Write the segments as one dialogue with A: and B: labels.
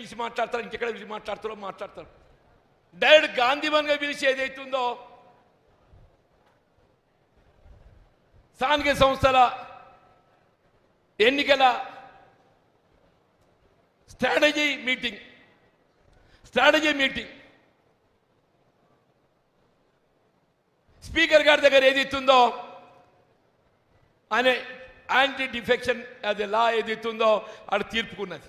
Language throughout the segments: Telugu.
A: పిలిచి మాట్లాడతారు, ఇంకెక్కడ పిలిచి మాట్లాడతారు. డైరెక్ట్ గాంధీవన్గా పిలిచి ఏదైతుందో స్థానిక సంస్థల ఎన్నికల స్ట్రాటజీ మీటింగ్ స్పీకర్ గారి దగ్గర ఏదైతుందో అనే యాంటీ డిఫెక్షన్ అది లా ఏదైతుందో అది తీర్పుకున్నది.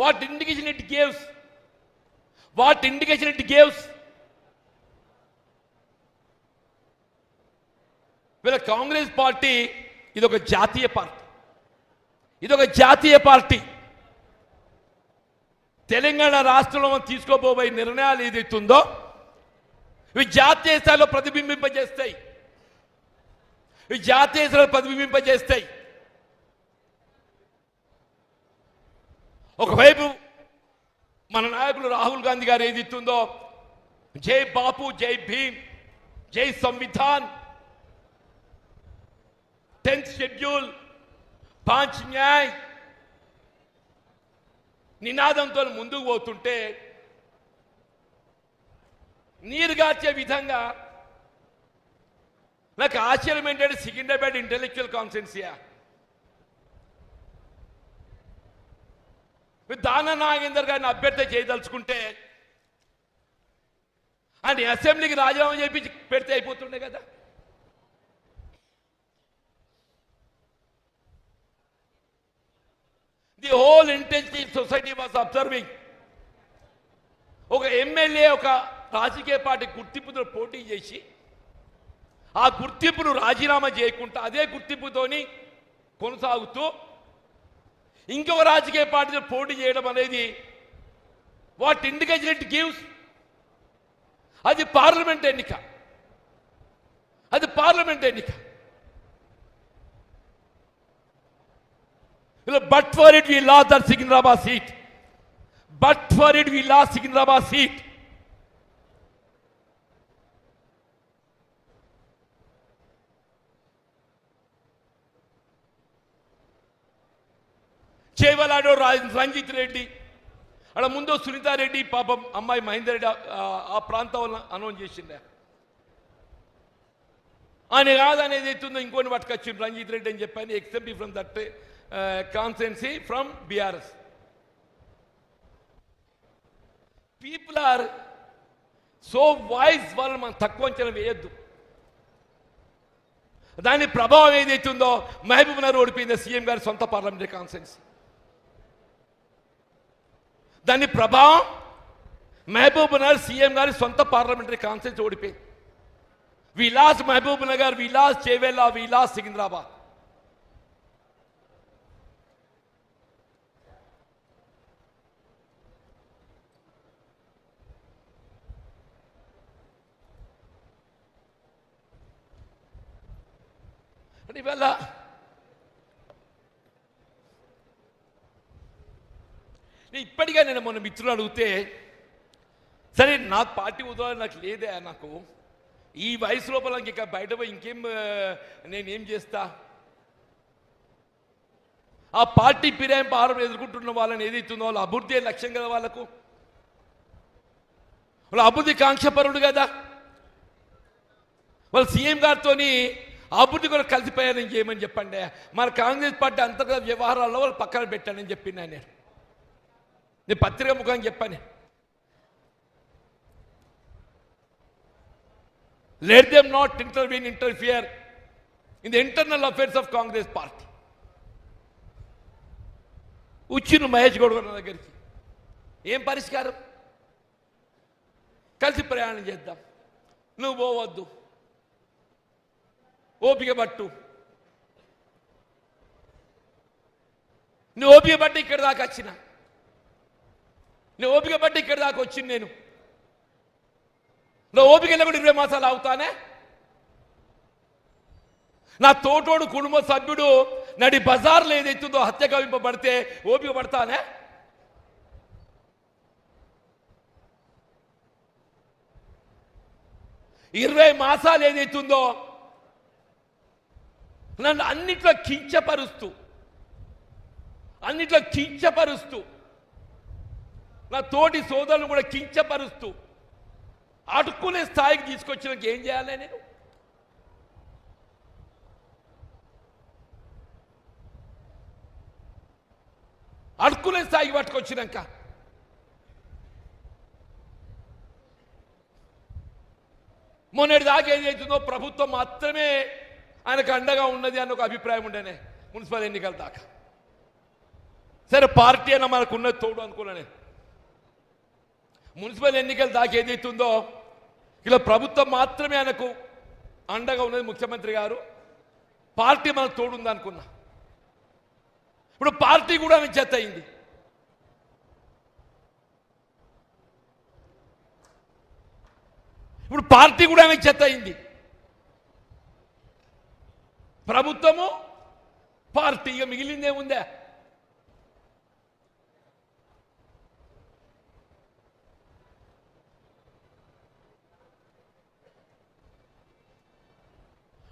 A: వాట్ ఇండికేషన్ ఇట్ గివ్స్ వీళ్ళ కాంగ్రెస్ పార్టీ ఇదొక జాతీయ పార్టీ. తెలంగాణ రాష్ట్రంలో తీసుకోబోయే నిర్ణయాలు ఏదైతుందో ఇవి జాతీయ స్థాయిలో ప్రతిబింబింపజేస్తాయి. ఒకవైపు మన నాయకులు రాహుల్ గాంధీ గారు ఏదైతుందో జై బాపు, జై భీమ్, జై సంవిధాన్, 10th షెడ్యూల్, 5 న్యాయ్ నినాదంతో ముందుకు పోతుంటే నీరుగార్చే విధంగా నాకు ఆశ్చర్యం ఏంటంటే సికింద్రాబాద్ ఇంటెలెక్చువల్ కాన్స్టిట్యున్సీయా దానా నాగేందర్ గారిని అభ్యర్థి చేయదలుచుకుంటే ఆయన అసెంబ్లీకి రాజీనామా చేయించి పెడితే అయిపోతుండే కదా. The whole intelligence society was observing ఒక ఎమ్మెల్యే ఒక రాజకీయ పార్టీ గుర్తింపుతో పోటీ చేసి ఆ గుర్తింపును రాజీనామా చేయకుండా అదే గుర్తింపుతోని కొనసాగుతూ ఇంకొక రాజకీయ పార్టీతో పోటీ చేయడం అనేది వాట్ ఇండికేషన్ ఇట్ గివ్స్. అది పార్లమెంట్ ఎన్నిక. But for it we lost that Secunderabad seat. చేవలాడో Ranjith Reddy అలా ముందు సునీతారెడ్డి పాపం అమ్మాయి మహేందర్ రెడ్డి ఆ ప్రాంతంలో అనౌన్స్ చేసిండే ఆయన కాదనేది ఎత్తుందో ఇంకొని పట్టుకొచ్చింది రంజిత్ రెడ్డి అని చెప్పాను. Except from that constituency from BRS. People are so voice, వాళ్ళు మనం తక్కువ అంచనా వేయొద్దు. దాని ప్రభావం ఏదైతుందో మహబూబ్ నగర్ ఓడిపోయింది సీఎం గారి సొంత పార్లమెంటరీ కాన్స్టిట్యున్సీ. దాని ప్రభావం మహబూబ్ నగర్ సీఎం గారి సొంత పార్లమెంటరీ కాన్స్టిట్యున్సీ ఓడిపోయింది. వి లాస్ట్ మహబూబ్ నగర్, వి లాస్ట్ చేవెళ్ళ, వి లాస్ట్ సికింద్రాబాద్. అంటే ఇవాళ ఇప్పటిగా నేను మొన్న మిత్రులు అడిగితే సరే నాకు పార్టీ ఉదాహరణ నాకు లేదే, నాకు ఈ వయసు లోపల ఇంకా బయట పోయి ఇంకేం నేనేం చేస్తా. ఆ పార్టీ ఫిరాయింపు ఆరోపణ ఎదుర్కొంటున్న వాళ్ళని ఏదైతుందో వాళ్ళ అభివృద్ధి లక్ష్యం కదా, వాళ్ళ అభివృద్ధి కాంక్షపరుడు కదా. వాళ్ళు సీఎం గారితో అభివృద్ధి కూడా కలిసిపోయారని చేయమని చెప్పండి. మన కాంగ్రెస్ పార్టీ అంతర్గత వ్యవహారాల్లో వాళ్ళు పక్కన పెట్టానని చెప్పింది. నేను పత్రిక ముఖంగా చెప్పాను. Let them not interfere in the internal affairs of Congress party. వచ్చిన మహేష్ గౌడ్ గారి దగ్గరికి ఏం పరిష్కారం? కలిసి ప్రయాణం చేద్దాం, నువ్వు పోవద్దు, ఓపిక పట్టు, నువ్వు ఓపిక పట్టి ఇక్కడ దాకా వచ్చిన, నువ్వు ఓపిక పట్టి ఇక్కడ దాకా వచ్చింది, నేను నా ఓపిక కూడా 20 మాసాలు అవుతానే. నా తోటోడు కుటుంబ సభ్యుడు నడి బజార్లో ఏదైతుందో హత్య కవింపబడితే ఓపిక పడతానే? ఇరవై మాసాలు ఏదైతుందో నన్ను అన్నిట్లో కించపరుస్తూ అన్నిట్లో కించపరుస్తూ, నా తోటి సోదరులను కూడా కించపరుస్తూ అడుక్కునే స్థాయికి తీసుకొచ్చినాక ఏం చేయాలి నేను? అడుక్కునే స్థాయికి పట్టుకొచ్చినాక మొన్నటి దాకా ఏదైతుందో ప్రభుత్వం మాత్రమే ఆయనకు అండగా ఉన్నది అన్న ఒక అభిప్రాయం ఉండేనే మున్సిపల్ ఎన్నికల దాకా. సరే పార్టీ అయినా మనకు ఉన్నది తోడు అనుకున్నా నేను. మున్సిపల్ ఎన్నికల దాకా ఏదైతుందో ఇలా ప్రభుత్వం మాత్రమే ఆయనకు అండగా ఉన్నది, ముఖ్యమంత్రి గారు, పార్టీ మనకు తోడు ఉంది అనుకున్నా. ఇప్పుడు పార్టీ కూడా ఆయన చేత అయింది. ఇప్పుడు పార్టీ కూడా ఆమె చెత్త అయింది. ప్రభుత్వము పార్టీ ఇక మిగిలిందేముందే?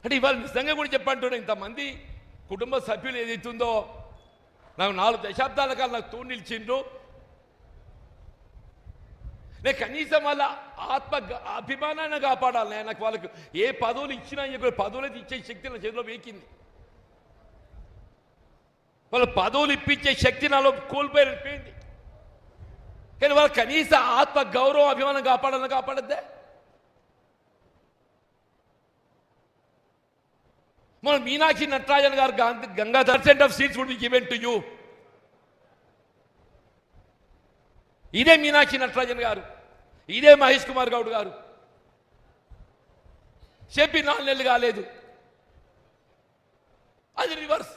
A: అంటే ఇవాళ నిజంగా కూడా చెప్పంటున్నా, ఇంతమంది కుటుంబ సభ్యులు ఏదైతుందో నాకు 4 దశాబ్దాల కాలం నాకు తోడు నిలిచిండ్రు. నేను కనీసం వాళ్ళ ఆత్మ అభిమానాన్ని కాపాడాలి. నాకు వాళ్ళకు ఏ పదవులు ఇచ్చినా పదవులు ఇచ్చే శక్తి నా చేతిలో వేకింది. వాళ్ళ పదవులు ఇప్పించే శక్తి నాలో కోల్పోయింది. కానీ వాళ్ళ కనీస ఆత్మ గౌరవం అభిమానం కాపాడద్దే? మన మీనాక్షి నటరాజన్ గారు Gangadhar % of seats would be given to you. ఇదే మీనాక్షి నటరాజన్ గారు, ఇదే మహేష్ కుమార్ గౌడ్ గారు చెప్పి 4 నెలలు కాలేదు. అది reverse.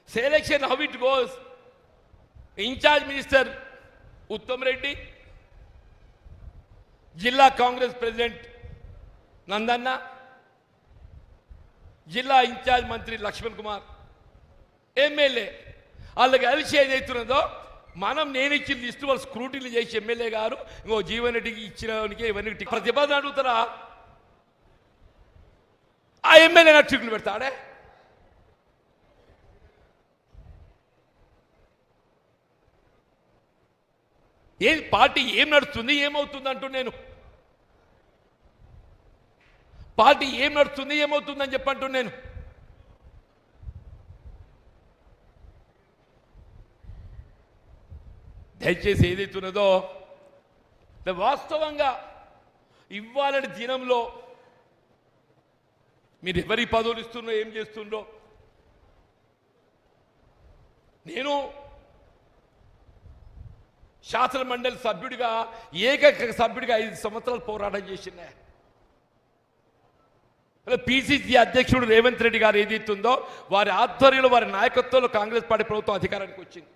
A: Selection how it goes, incharge minister Uttam Reddy, జిల్లా కాంగ్రెస్ ప్రెసిడెంట్ నందన్న, జిల్లా ఇన్ఛార్జ్ మంత్రి లక్ష్మణ్ కుమార్, ఎమ్మెల్యే వాళ్ళకి కలిసి ఏదైతున్నదో నేను ఇచ్చిన లిస్టు వాళ్ళు స్క్రూటీలు చేసి ఎమ్మెల్యే గారు ఇంకో జీవన్ రెడ్డికి ఇచ్చినకి ఇవన్నీ ప్రతిపాదన అడుగుతారా? ఆ ఎమ్మెల్యే నా టిక్లు పెడతాడే? పార్టీ ఏం నడుస్తుంది ఏమవుతుంది అంటూ నేను పార్టీ ఏం నడుస్తుంది ఏమవుతుందని చెప్పంటూ నేను దయచేసి ఏదైతున్నదో వాస్తవంగా ఇవ్వాలని దినంలో మీరు ఎవరి పదవులు ఇస్తుండ్రో ఏం చేస్తుండ్రో, నేను శాసన మండలి సభ్యుడిగా ఏకైక సభ్యుడిగా 5 సంవత్సరాలు పోరాటం చేసిన పిసిసి అధ్యక్షుడు రేవంత్ రెడ్డి గారు ఏదైతుందో వారి ఆధ్వర్యంలో వారి నాయకత్వంలో కాంగ్రెస్ పార్టీ ప్రభుత్వం అధికారానికి వచ్చింది.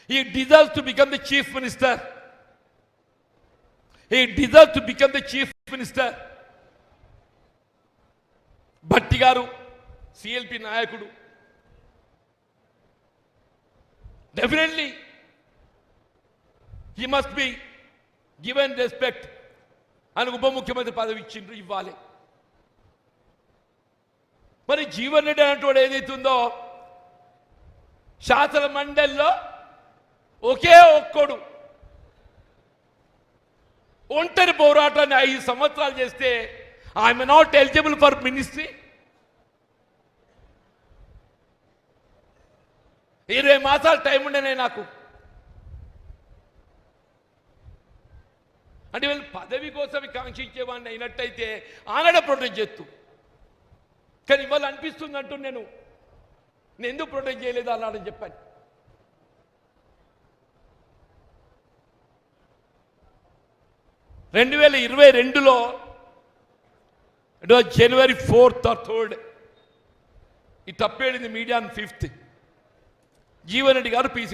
A: He deserves to become the chief minister. Bhatti గారు సిఎల్పి నాయకుడు, definitely he must be given respect అని ఉప ముఖ్యమంత్రి పదవి ఇచ్చిండ్రు, ఇవ్వాలి. మరి జీవన్ రెడ్డి అన్నటువంటి ఏదైతుందో శాసన మండలిలో ఒకే ఒక్కడు ఒంటరి పోరాటాన్ని 5 సంవత్సరాలు చేస్తే I'm not eligible for ministry. 20 మాసాలు టైం ఉండేనే నాకు. అంటే వీళ్ళు పదవి కోసం కాంక్షించేవాడిని అయినట్టయితే ఆనాడే ప్రొటెక్ట్ చేస్తూ, కానీ ఇవాళ అనిపిస్తుంది అంటూ నేను ఎందుకు ప్రొటెక్ట్ చేయలేదు అన్నాడని చెప్పాను. రెండు 2022లో January 4th or 3rd it appeared in the media on 5th. Jeevan Reddy గారు పిసి